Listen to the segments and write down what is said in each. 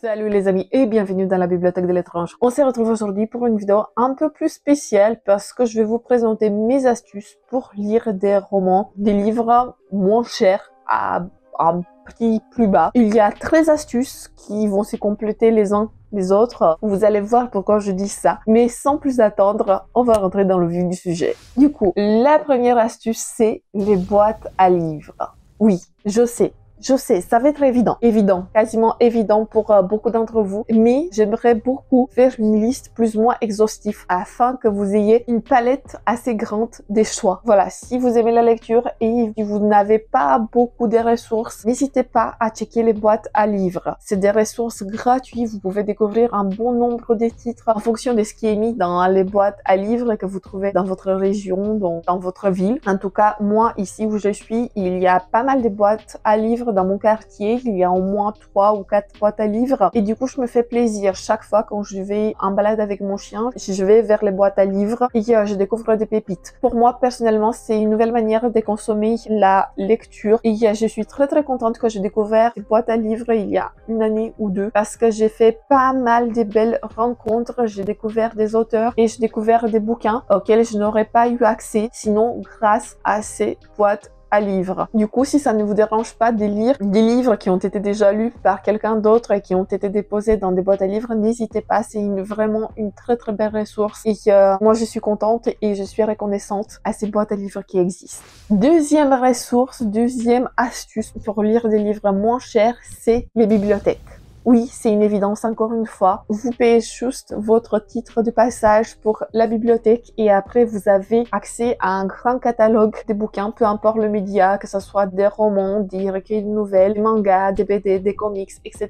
Salut les amis et bienvenue dans la bibliothèque de l'étrange. On se retrouve aujourd'hui pour une vidéo un peu plus spéciale parce que je vais vous présenter mes astuces pour lire des romans, des livres moins chers à un prix plus bas. Il y a 13 astuces qui vont se compléter les uns les autres. Vous allez voir pourquoi je dis ça. Mais sans plus attendre, on va rentrer dans le vif du sujet. Du coup, la première astuce, c'est les boîtes à livres. Oui, je sais, ça va être évident, quasiment évident pour beaucoup d'entre vous, mais j'aimerais beaucoup faire une liste plus ou moins exhaustive afin que vous ayez une palette assez grande des choix. Voilà, si vous aimez la lecture et si vous n'avez pas beaucoup de ressources, n'hésitez pas à checker les boîtes à livres. C'est des ressources gratuites, vous pouvez découvrir un bon nombre de titres en fonction de ce qui est mis dans les boîtes à livres que vous trouvez dans votre région, dans votre ville. En tout cas, moi, ici où je suis, il y a pas mal de boîtes à livres dans mon quartier. Il y a au moins 3 ou 4 boîtes à livres et du coup je me fais plaisir chaque fois quand je vais en balade avec mon chien. Je vais vers les boîtes à livres et je découvre des pépites. Pour moi personnellement, c'est une nouvelle manière de consommer la lecture et je suis très contente que j'ai découvert des boîtes à livres il y a une année ou deux parce que j'ai fait pas mal de belles rencontres. J'ai découvert des auteurs et j'ai découvert des bouquins auxquels je n'aurais pas eu accès sinon grâce à ces boîtes à livres. Du coup, si ça ne vous dérange pas de lire des livres qui ont été déjà lus par quelqu'un d'autre et qui ont été déposés dans des boîtes à livres, n'hésitez pas, c'est vraiment une très belle ressource et moi je suis contente et je suis reconnaissante à ces boîtes à livres qui existent. Deuxième ressource, deuxième astuce pour lire des livres moins chers, c'est les bibliothèques. Oui, c'est une évidence encore une fois. Vous payez juste votre titre de passage pour la bibliothèque et après vous avez accès à un grand catalogue de bouquins, peu importe le média, que ce soit des romans, des recueils de nouvelles, des mangas, des BD, des comics, etc.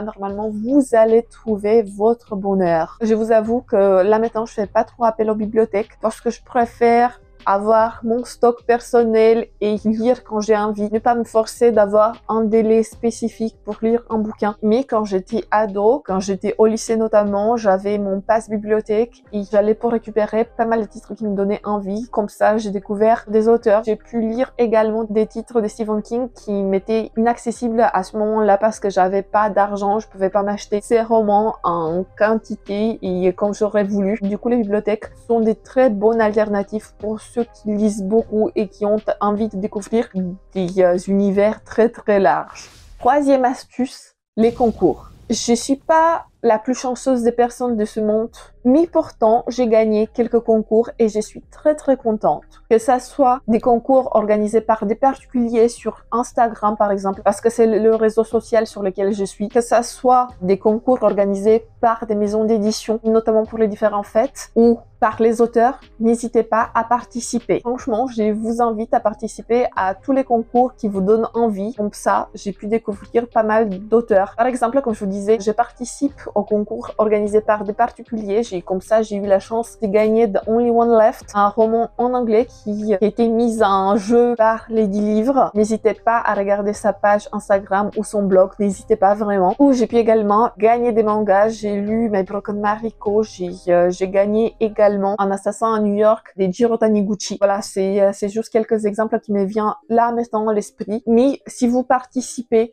Normalement, vous allez trouver votre bonheur. Je vous avoue que là maintenant, je fais pas trop appel aux bibliothèques parce que je préfère avoir mon stock personnel et lire quand j'ai envie. Ne pas me forcer d'avoir un délai spécifique pour lire un bouquin. Mais quand j'étais ado, quand j'étais au lycée notamment, j'avais mon passe bibliothèque et j'allais pour récupérer pas mal de titres qui me donnaient envie. Comme ça, j'ai découvert des auteurs. J'ai pu lire également des titres de Stephen King qui m'étaient inaccessibles à ce moment-là parce que j'avais pas d'argent, je pouvais pas m'acheter ces romans en quantité et comme j'aurais voulu. Du coup, les bibliothèques sont des très bonnes alternatives pour ceux qui lisent beaucoup et qui ont envie de découvrir des univers très larges. Troisième astuce, les concours. Je suis pas la plus chanceuse des personnes de ce monde, mais pourtant j'ai gagné quelques concours et je suis très contente. Que ça soit des concours organisés par des particuliers sur Instagram par exemple, parce que c'est le réseau social sur lequel je suis, que ça soit des concours organisés par des maisons d'édition, notamment pour les différentes fêtes, ou par les auteurs, n'hésitez pas à participer. Franchement, je vous invite à participer à tous les concours qui vous donnent envie. Comme ça, j'ai pu découvrir pas mal d'auteurs. Par exemple, comme je vous disais, je participe au concours organisé par des particuliers. Comme ça, j'ai eu la chance de gagner The Only One Left, un roman en anglais qui a été mis en jeu par Lady Livre. N'hésitez pas à regarder sa page Instagram ou son blog, n'hésitez pas vraiment. Ou j'ai pu également gagner des mangas. J'ai lu My Broken Mariko, j'ai gagné également Un assassin à New York des Jiro Taniguchi. Voilà, c'est juste quelques exemples qui me viennent là maintenant à l'esprit. Mais si vous participez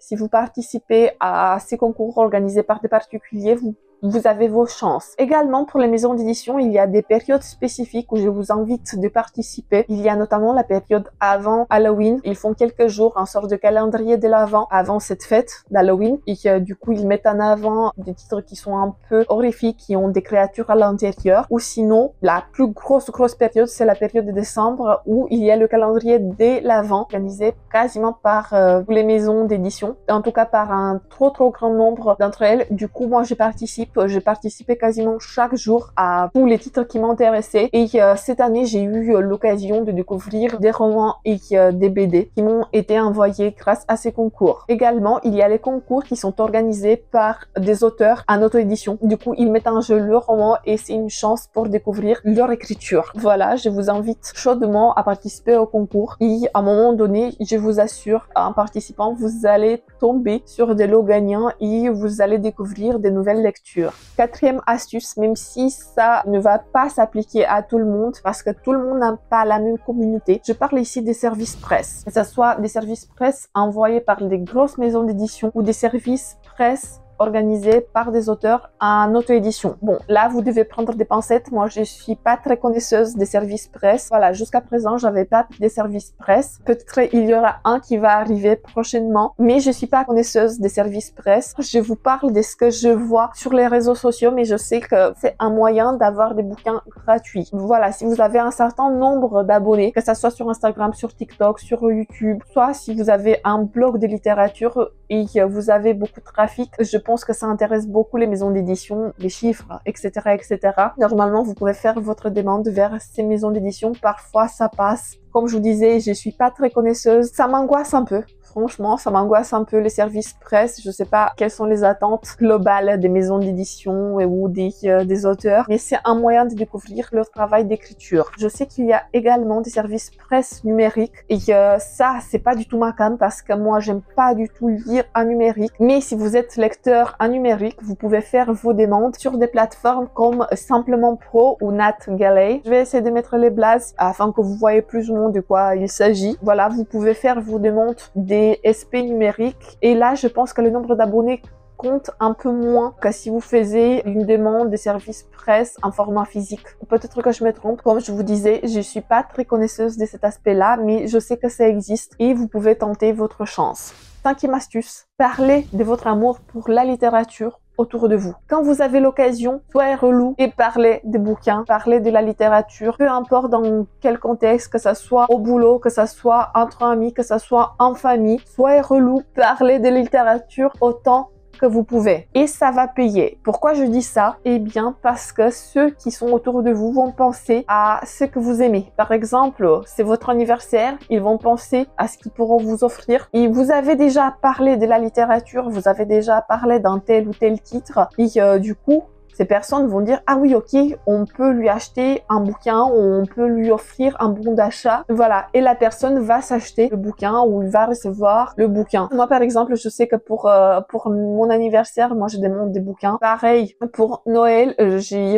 à ces concours organisés par des particuliers, vous avez vos chances. Également, pour les maisons d'édition, il y a des périodes spécifiques où je vous invite de participer. Il y a notamment la période avant Halloween. Ils font quelques jours un sort de calendrier de l'Avent avant cette fête d'Halloween et du coup, ils mettent en avant des titres qui sont un peu horrifiques, qui ont des créatures à l'intérieur. Ou sinon, la plus grosse période, c'est la période de décembre où il y a le calendrier de l'Avent organisé quasiment par toutes les maisons d'édition. En tout cas, par un trop grand nombre d'entre elles. Du coup, moi, j'ai participé quasiment chaque jour à tous les titres qui m'intéressaient et cette année j'ai eu l'occasion de découvrir des romans et des BD qui m'ont été envoyés grâce à ces concours. Également, il y a les concours qui sont organisés par des auteurs en auto-édition. Du coup, ils mettent en jeu leur roman et c'est une chance pour découvrir leur écriture. Voilà, je vous invite chaudement à participer au concours et à un moment donné, je vous assure, en participant, vous allez tomber sur des lots gagnants et vous allez découvrir des nouvelles lectures. Quatrième astuce, même si ça ne va pas s'appliquer à tout le monde parce que tout le monde n'a pas la même communauté, je parle ici des services presse. Que ce soit des services presse envoyés par des grosses maisons d'édition ou des services presse organisés par des auteurs en auto-édition. Bon, là, vous devez prendre des pincettes. Moi, je suis pas très connaisseuse des services presse. Voilà, jusqu'à présent, j'avais pas des services presse. Peut-être il y aura un qui va arriver prochainement, mais je suis pas connaisseuse des services presse. Je vous parle de ce que je vois sur les réseaux sociaux, mais je sais que c'est un moyen d'avoir des bouquins gratuits. Voilà, si vous avez un certain nombre d'abonnés, que ça soit sur Instagram, sur TikTok, sur YouTube, soit si vous avez un blog de littérature et que vous avez beaucoup de trafic, je pense que ça intéresse beaucoup les maisons d'édition, les chiffres, etc., etc. Normalement, vous pouvez faire votre demande vers ces maisons d'édition. Parfois, ça passe. Comme je vous disais, je suis pas très connaisseuse. Ça m'angoisse un peu. Franchement, ça m'angoisse un peu les services presse. Je sais pas quelles sont les attentes globales des maisons d'édition ou des auteurs, mais c'est un moyen de découvrir leur travail d'écriture. Je sais qu'il y a également des services presse numériques et ça, c'est pas du tout ma came parce que moi, j'aime pas du tout lire en numérique. Mais si vous êtes lecteur en numérique, vous pouvez faire vos demandes sur des plateformes comme Simplement Pro ou Nat Galley. Je vais essayer de mettre les blases afin que vous voyez plus ou moins de quoi il s'agit. Voilà, vous pouvez faire vos demandes des SP numériques et là je pense que le nombre d'abonnés compte un peu moins que si vous faisiez une demande de services presse en format physique. Peut-être que je me trompe, comme je vous disais, je suis pas très connaisseuse de cet aspect-là, mais je sais que ça existe et vous pouvez tenter votre chance. 5e astuce, parlez de votre amour pour la littérature autour de vous. Quand vous avez l'occasion, soyez relou et parlez des bouquins, parlez de la littérature, peu importe dans quel contexte, que ça soit au boulot, que ça soit entre amis, que ça soit en famille, soyez relou, parlez de littérature autant que vous pouvez et ça va payer. Pourquoi je dis ça? Eh bien parce que ceux qui sont autour de vous vont penser à ce que vous aimez. Par exemple, c'est votre anniversaire, ils vont penser à ce qu'ils pourront vous offrir et vous avez déjà parlé de la littérature, vous avez déjà parlé d'un tel ou tel titre et du coup ces personnes vont dire « Ah oui, ok, on peut lui acheter un bouquin ou on peut lui offrir un bon d'achat. » Voilà, et la personne va s'acheter le bouquin ou il va recevoir le bouquin. Moi, par exemple, je sais que pour mon anniversaire, moi, je demande des bouquins. Pareil, pour Noël,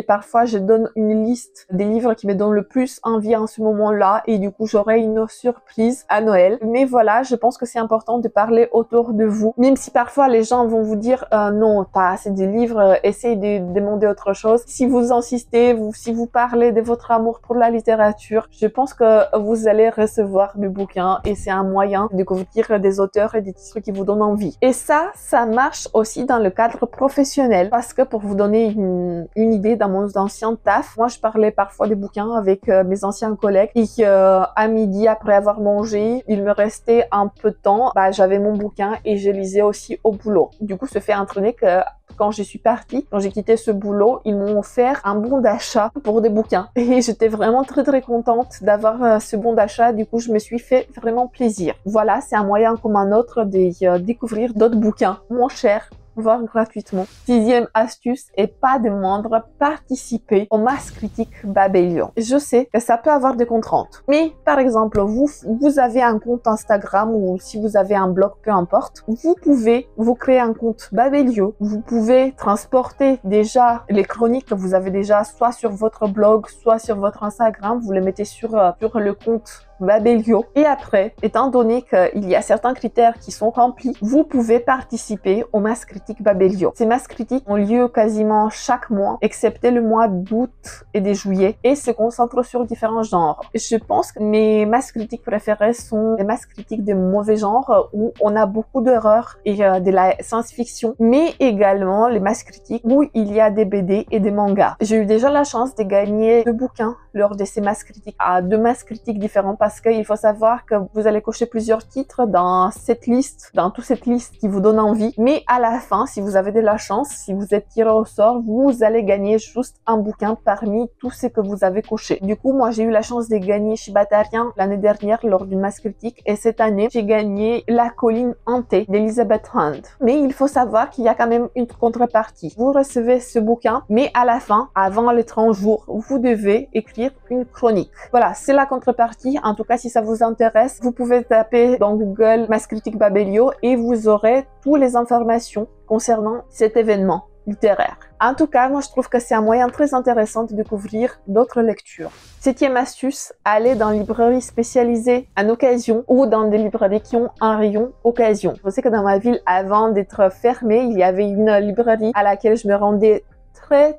parfois, je donne une liste des livres qui me donnent le plus envie en ce moment-là et du coup, j'aurai une surprise à Noël. Mais voilà, je pense que c'est important de parler autour de vous. Même si parfois, les gens vont vous dire « Non, t'as assez de livres, essaye de demander autre chose. » Si vous insistez, si vous parlez de votre amour pour la littérature, je pense que vous allez recevoir du bouquin et c'est un moyen de découvrir des auteurs et des titres qui vous donnent envie. Et ça marche aussi dans le cadre professionnel parce que pour vous donner une idée, dans mon ancien taf, moi je parlais parfois des bouquins avec mes anciens collègues et à midi après avoir mangé, il me restait un peu de temps, j'avais mon bouquin et je lisais aussi au boulot. Du coup, ça fait entraîner que quand je suis partie, quand j'ai quitté ce boulot, ils m'ont offert un bon d'achat pour des bouquins. Et j'étais vraiment très très contente d'avoir ce bon d'achat. Du coup, je me suis fait vraiment plaisir. Voilà, c'est un moyen comme un autre de découvrir d'autres bouquins moins chers, voire gratuitement. 6e astuce et pas de moindre, participer au Mass Critique Babelio. Je sais que ça peut avoir des contraintes, mais par exemple, vous avez un compte Instagram ou si vous avez un blog, peu importe, vous pouvez vous créer un compte Babelio. Vous pouvez transporter déjà les chroniques que vous avez déjà soit sur votre blog, soit sur votre Instagram. Vous les mettez sur le compte Babelio. Et après, étant donné qu'il y a certains critères qui sont remplis, vous pouvez participer au Mass Critique Babelio. Ces Mass Critiques ont lieu quasiment chaque mois, excepté le mois d'août et de juillet, et se concentrent sur différents genres. Je pense que mes Mass Critiques préférées sont les Mass Critiques de mauvais genre, où on a beaucoup d'horreur et de la science-fiction, mais également les Mass Critiques où il y a des BD et des mangas. J'ai eu déjà la chance de gagner 2 bouquins lors de ces Mass Critiques, à 2 Mass Critiques différents, parce qu'il faut savoir que vous allez cocher plusieurs titres dans cette liste, dans toute cette liste qui vous donne envie. Mais à la fin, si vous avez de la chance, si vous êtes tiré au sort, vous allez gagner juste un bouquin parmi tous ceux que vous avez coché. Du coup, moi, j'ai eu la chance de gagner Shibatarian l'année dernière lors d'une Mass Critique et cette année, j'ai gagné La colline hantée d'Elizabeth Hunt. Mais il faut savoir qu'il y a quand même une contrepartie. Vous recevez ce bouquin, mais à la fin, avant les 30 jours, vous devez écrire une chronique. Voilà, c'est la contrepartie. En tout cas, si ça vous intéresse, vous pouvez taper dans Google Mass Critique Babelio et vous aurez toutes les informations concernant cet événement. littéraires. En tout cas, moi je trouve que c'est un moyen très intéressant de découvrir d'autres lectures. 7e astuce, aller dans les librairies spécialisées en occasion ou dans des librairies qui ont un rayon occasion. Je sais que dans ma ville, avant d'être fermée, il y avait une librairie à laquelle je me rendais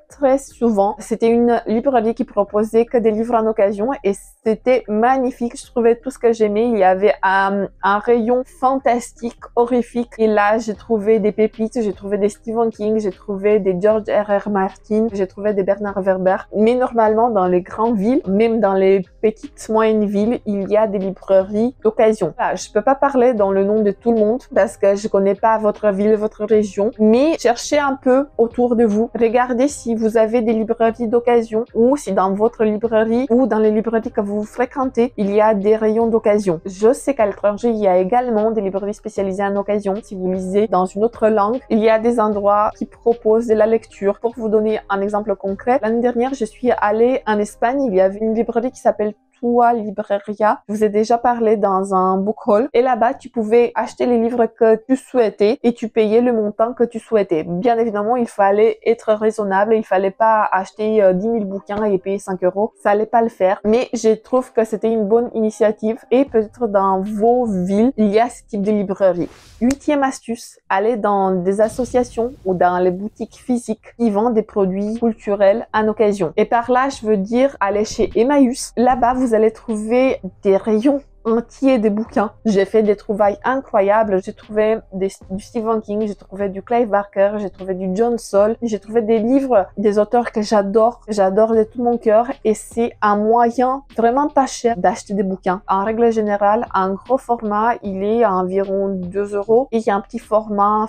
très souvent. C'était une librairie qui proposait que des livres en occasion et c'était magnifique. Je trouvais tout ce que j'aimais. Il y avait un rayon fantastique, horrifique. Et là, j'ai trouvé des pépites. J'ai trouvé des Stephen King. J'ai trouvé des George R.R. Martin. J'ai trouvé des Bernard Werber. Mais normalement, dans les grandes villes, même dans les petites, moyennes villes, il y a des librairies d'occasion. Voilà, je peux pas parler dans le nom de tout le monde parce que je connais pas votre ville, votre région. Mais cherchez un peu autour de vous. Regardez si vous avez des librairies d'occasion ou si dans votre librairie ou dans les librairies que vous fréquentez, il y a des rayons d'occasion. Je sais qu'à l'étranger, il y a également des librairies spécialisées en occasion. Si vous lisez dans une autre langue, il y a des endroits qui proposent de la lecture. Pour vous donner un exemple concret, l'année dernière, je suis allée en Espagne. Il y avait une librairie qui s'appelle Tua Libreria. Je vous ai déjà parlé dans un book haul. Et là-bas, tu pouvais acheter les livres que tu souhaitais et tu payais le montant que tu souhaitais. Bien évidemment, il fallait être raisonnable. Il fallait pas acheter 10 000 bouquins et payer 5 €. Ça allait pas le faire. Mais je trouve que c'était une bonne initiative et peut-être dans vos villes, il y a ce type de librairie. 8e astuce, aller dans des associations ou dans les boutiques physiques qui vendent des produits culturels en occasion. Et par là, je veux dire aller chez Emmaüs. Là-bas, vous allez trouver des rayons entiers de bouquins. J'ai fait des trouvailles incroyables. J'ai trouvé du Stephen King, j'ai trouvé du Clive Barker, j'ai trouvé du John Saul, j'ai trouvé des livres des auteurs que j'adore de tout mon cœur et c'est un moyen vraiment pas cher d'acheter des bouquins. En règle générale, un gros format, il est à environ 2 € et il y a un petit format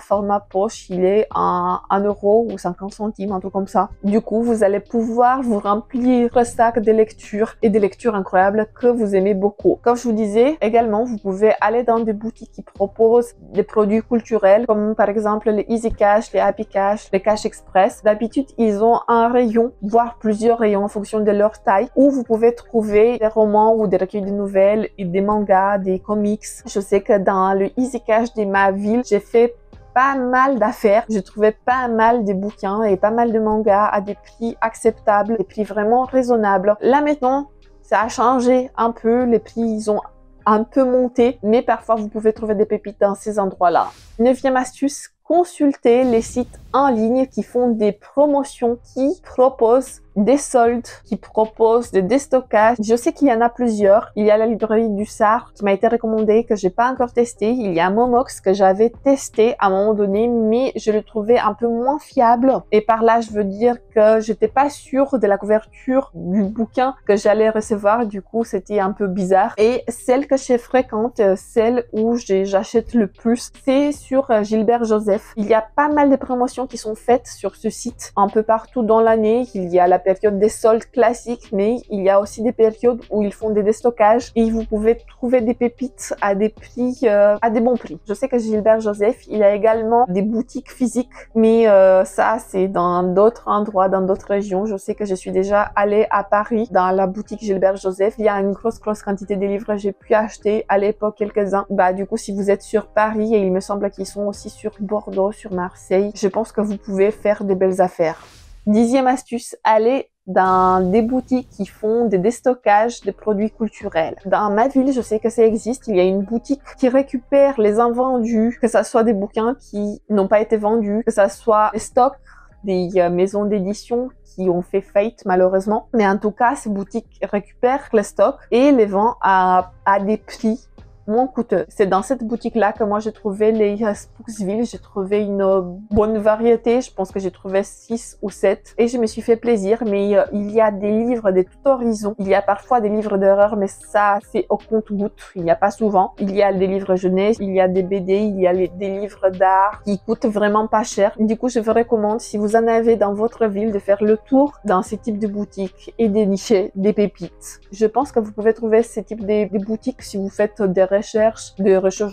poche, il est à 1 € ou 50 centimes, un truc comme ça. Du coup, vous allez pouvoir vous remplir le sac de lectures et des lectures incroyables que vous aimez beaucoup. Comme je vous disais, également, vous pouvez aller dans des boutiques qui proposent des produits culturels, comme par exemple les Easy Cash, les Happy Cash, les Cash Express. D'habitude, ils ont un rayon, voire plusieurs rayons en fonction de leur taille, où vous pouvez trouver des romans ou des recueils de nouvelles, et des mangas, des comics. Je sais que dans le Easy Cash de ma ville, j'ai fait pas mal d'affaires. Je trouvais pas mal de bouquins et pas mal de mangas à des prix acceptables, des prix vraiment raisonnables. Là maintenant, ça a changé un peu, les prix ils ont un peu monté, mais parfois vous pouvez trouver des pépites dans ces endroits-là. 9e astuce, consultez les sites en ligne qui font des promotions, qui proposent des soldes, qui proposent des déstockages. Je sais qu'il y en a plusieurs. Il y a la librairie du Sar qui m'a été recommandée, que j'ai pas encore testé. Il y a Momox que j'avais testé à un moment donné, mais je le trouvais un peu moins fiable. Et par là, je veux dire que j'étais pas sûre de la couverture du bouquin que j'allais recevoir. Du coup, c'était un peu bizarre. Et celle que je fréquente, celle où j'achète le plus, c'est sur Gilbert Joseph. Il y a pas mal de promotions qui sont faites sur ce site un peu partout dans l'année. Il y a la période des soldes classiques, mais il y a aussi des périodes où ils font des déstockages et vous pouvez trouver des pépites à des prix, à des bons prix. Je sais que Gilbert Joseph, il a également des boutiques physiques, mais ça c'est dans d'autres endroits, dans d'autres régions. Je sais que je suis déjà allée à Paris dans la boutique Gilbert Joseph. Il y a une grosse quantité de livres. J'ai pu acheter à l'époque quelques-uns. Du coup, si vous êtes sur Paris, et il me semble qu'ils sont aussi sur Bordeaux, sur Marseille, je pense que vous pouvez faire des belles affaires. 10e astuce, allez dans des boutiques qui font des déstockages de produits culturels. Dans ma ville, je sais que ça existe. Il y a une boutique qui récupère les invendus, que ça soit des bouquins qui n'ont pas été vendus, que ça soit des stocks des maisons d'édition qui ont fait faillite malheureusement. Mais en tout cas, ces boutiques récupèrent les stocks et les vendent à des prix moins coûteux. C'est dans cette boutique-là que moi j'ai trouvé les Spooksville. J'ai trouvé une bonne variété. Je pense que j'ai trouvé 6 ou 7 et je me suis fait plaisir. Mais il y a des livres de tout horizon. Il y a parfois des livres d'horreur, mais ça c'est au compte-gouttes. Il n'y a pas souvent. Il y a des livres jeunesse, il y a des BD, il y a des livres d'art qui coûtent vraiment pas cher. Du coup, je vous recommande, si vous en avez dans votre ville, de faire le tour dans ce type de boutiques et dénicher des pépites. Je pense que vous pouvez trouver ce type de boutiques si vous faites des recherches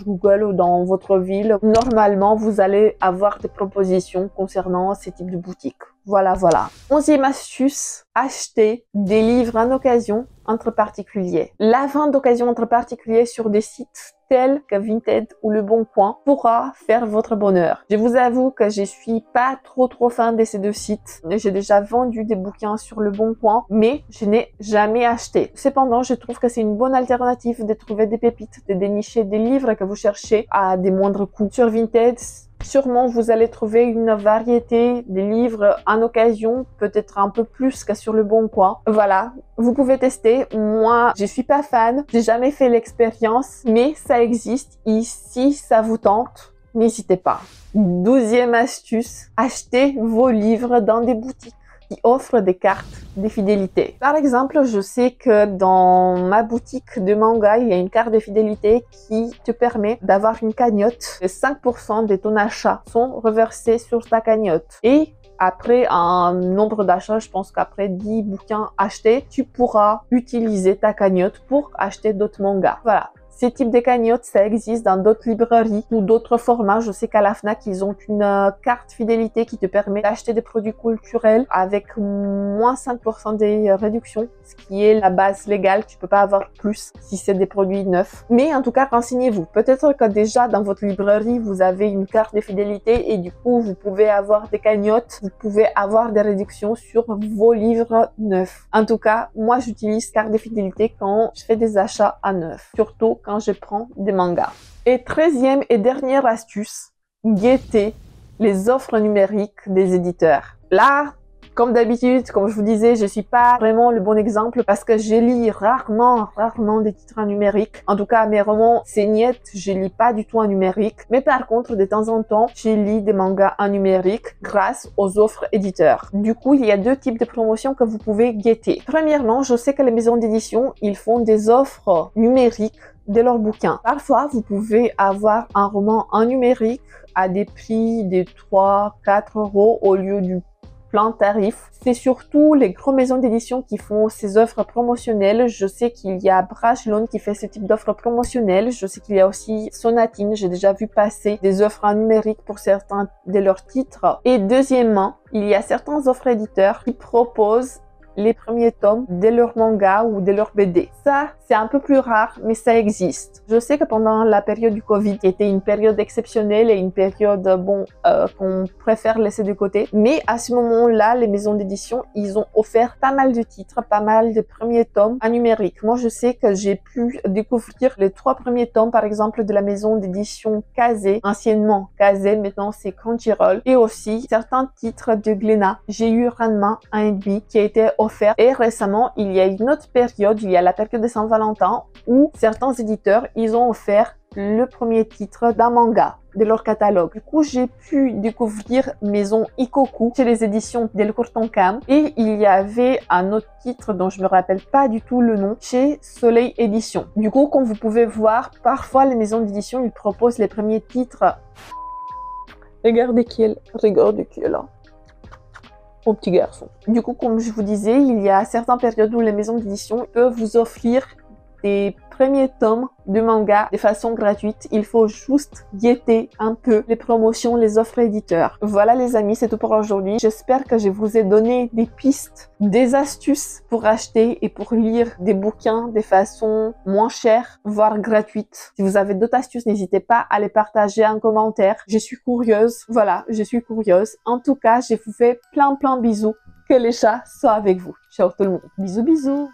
Google ou dans votre ville. Normalement, vous allez avoir des propositions concernant ces types de boutiques. Voilà. 11e astuce, acheter des livres en occasion entre particuliers. La vente d'occasion entre particuliers sur des sites tel que Vinted ou Le Bon Coin pourra faire votre bonheur. Je vous avoue que je suis pas trop fan de ces deux sites. J'ai déjà vendu des bouquins sur Le Bon Coin, mais je n'ai jamais acheté. Cependant, je trouve que c'est une bonne alternative de trouver des pépites, de dénicher des livres que vous cherchez à des moindres coûts. Sur Vinted, sûrement, vous allez trouver une variété de livres en occasion, peut-être un peu plus que sur Le Bon Coin. Voilà, vous pouvez tester. Moi, je suis pas fan, j'ai jamais fait l'expérience, mais ça existe. Et si ça vous tente, n'hésitez pas. 12e astuce, achetez vos livres dans des boutiques qui offrent des cartes de fidélité. Par exemple, je sais que dans ma boutique de manga, il y a une carte de fidélité qui te permet d'avoir une cagnotte. Et 5% de ton achat sont reversés sur ta cagnotte. Et après un nombre d'achats, je pense qu'après 10 bouquins achetés, tu pourras utiliser ta cagnotte pour acheter d'autres mangas. Voilà. Ces types de cagnottes, ça existe dans d'autres librairies ou d'autres formats. Je sais qu'à la Fnac, ils ont une carte fidélité qui te permet d'acheter des produits culturels avec moins 5% des réductions, ce qui est la base légale. Tu peux pas avoir plus si c'est des produits neufs. Mais en tout cas, renseignez-vous. Peut-être que déjà dans votre librairie, vous avez une carte de fidélité et du coup, vous pouvez avoir des cagnottes. Vous pouvez avoir des réductions sur vos livres neufs. En tout cas, moi, j'utilise carte de fidélité quand je fais des achats à neuf. Surtout quand je prends des mangas. Et 13e et dernière astuce, guettez les offres numériques des éditeurs. Là, comme d'habitude, comme je vous disais, je suis pas vraiment le bon exemple parce que je lis rarement des titres en numérique. En tout cas, mes romans, c'est niet, je lis pas du tout en numérique. Mais par contre, de temps en temps, je lis des mangas en numérique grâce aux offres éditeurs. Du coup, il y a deux types de promotions que vous pouvez guetter. Premièrement, je sais que les maisons d'édition, ils font des offres numériques de leurs bouquins. Parfois, vous pouvez avoir un roman en numérique à des prix de 3-4 euros au lieu du plein tarif. C'est surtout les grandes maisons d'édition qui font ces offres promotionnelles. Je sais qu'il y a Brajlon qui fait ce type d'offres promotionnelles. Je sais qu'il y a aussi Sonatine. J'ai déjà vu passer des offres en numérique pour certains de leurs titres. Et deuxièmement, il y a certains offres éditeurs qui proposent les premiers tomes de leur manga ou de leur BD. Ça, c'est un peu plus rare, mais ça existe. Je sais que pendant la période du Covid, qui était une période exceptionnelle et une période, qu'on préfère laisser de côté, mais à ce moment-là, les maisons d'édition, ils ont offert pas mal de titres, pas mal de premiers tomes en numérique. Moi, je sais que j'ai pu découvrir les 3 premiers tomes, par exemple, de la maison d'édition Kazé, anciennement Kazé, maintenant c'est Crunchyroll, et aussi certains titres de Glénat. J'ai eu Ranma 1,5 qui a été offert. Et récemment, il y a une autre période, il y a la période de Saint-Valentin, où certains éditeurs, ils ont offert le premier titre d'un manga de leur catalogue. Du coup, j'ai pu découvrir Maison Ikoku chez les éditions Delcourt Tonkam. Et il y avait un autre titre dont je me rappelle pas du tout le nom, chez Soleil Édition. Du coup, comme vous pouvez voir, parfois les maisons d'édition, ils proposent les premiers titres. Regardez qui est là. Mon petit garçon. Du coup, comme je vous disais, il y a certaines périodes où les maisons d'édition peuvent vous offrir des premiers tomes de manga de façon gratuite. Il faut juste guetter un peu les promotions, les offres éditeurs. Voilà les amis, c'est tout pour aujourd'hui. J'espère que je vous ai donné des pistes, des astuces pour acheter et pour lire des bouquins de façon moins chère, voire gratuite. Si vous avez d'autres astuces, n'hésitez pas à les partager en commentaire. Je suis curieuse. Voilà, je suis curieuse. En tout cas, je vous fais plein bisous. Que les chats soient avec vous. Ciao tout le monde. Bisous.